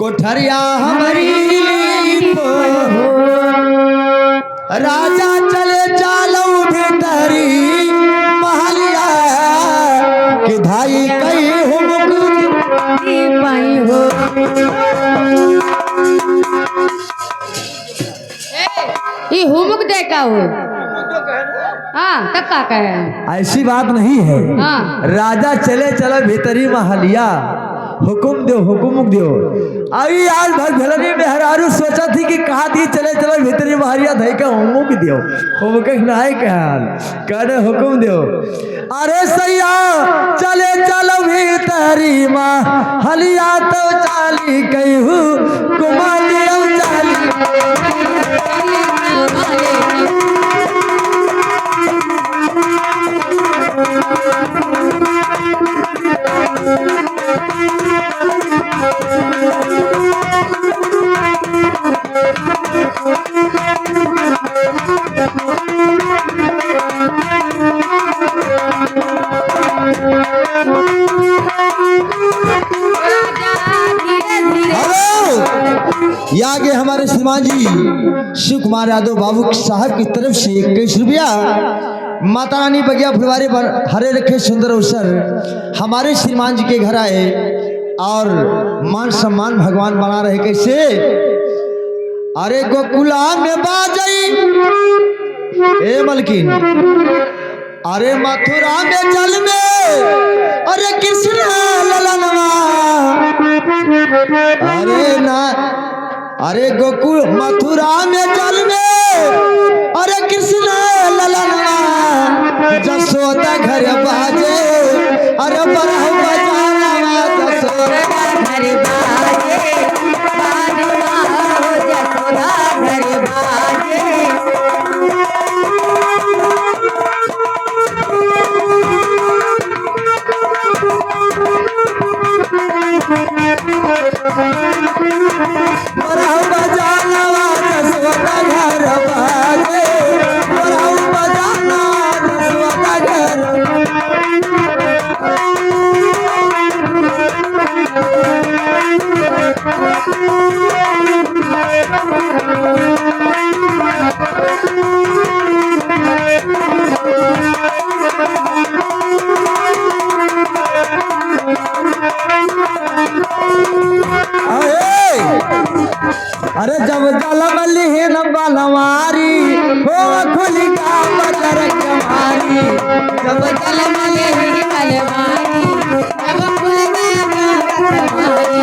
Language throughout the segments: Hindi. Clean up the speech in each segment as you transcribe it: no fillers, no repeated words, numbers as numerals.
कोठरिया हमारी राजा चले चालो भीतरी महलिया कि धाई कई हो पाई हो। ये हुमुक दे का हो। हाँ तब का कहे ऐसी बात नहीं है। हाँ राजा चले चलो भीतरी महलिया हुकुम दो। अभी आज भगभलनी में हरारू सोचा थी कि कहा थी चले चलो भीतरी महलिया धई का हुमुक दियो हुमुक नहीं कहल हुकुम दो। अरे सैया चले चलो भीतरी महलिया तो चाली कहू कुमा दियो चाली। आगे हमारे श्रीमान जी शिव कुमार यादव बाबू साहब की तरफ से 21 रुपया माता रानी बगिया फुलवारी पर हरे रखे सुंदर अवसर हमारे श्रीमान जी के घर आए और मान सम्मान भगवान बना रहे। कैसे? अरे गोकुला में बाजई ए मलकिन, अरे मथुरा में जल में, अरे कृष्ण ललनवा, अरे ना, अरे गोकुल मथुरा में जल में, अरे कृष्ण ललनवा, जसोदा घर बाजे, अरे बरह बजाना जसोदा घर बाजे, जसोदा घर बाजे। अरे जब जलमली है न बलवारी हो खुली का बदर कमारी, जब जलमली है बलवारी जब खुली का कमारी।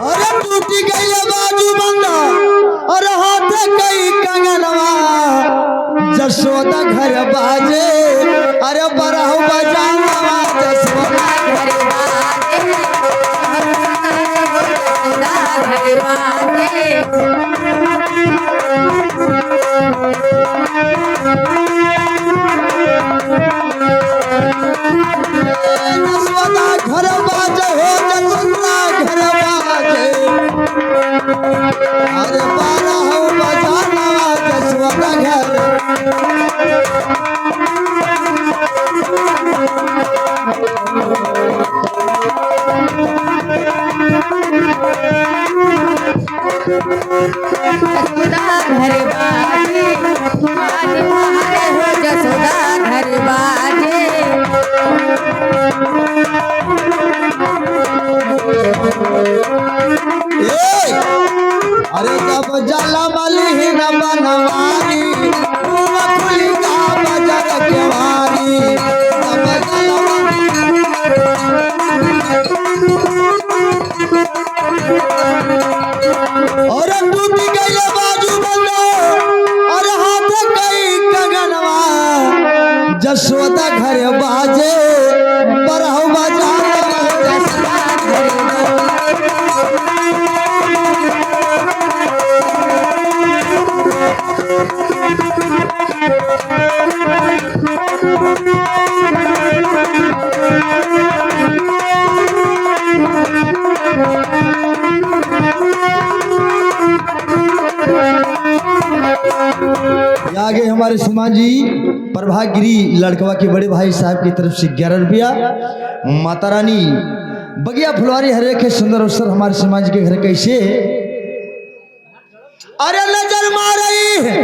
अरे टूटी गई बाजू बंदा और हाथ गई कंगनवा, जसोदा घर बाजे, अरे बरहु बजानवा जसोदा घर बाजे, घर बाजे। जसोदा घर बाजे हो, जसोदा घर बाजे, अरे बरहु बजानवा जसोदा घर। जसोदा घर बाजे, आज हमारे हो जसोदा घर बाजे। अरे जब जलमली ही न बनवारी खुली का बजर केवारी, जब और टूटी गई बाजू बंदो और हाथ गई कंगनवा, जसोदा घर बाजे बरहु बजानवा जसोदा घर बाजे। आगे हमारे श्रीमान जी प्रभागिरी लड़कवा के बड़े भाई साहब की तरफ से 11 रुपया। माता रानी बगिया फुलवारी हरे रखे सुंदर अवसर हमारे समाज के घर कैसे। अरे नजर मार रही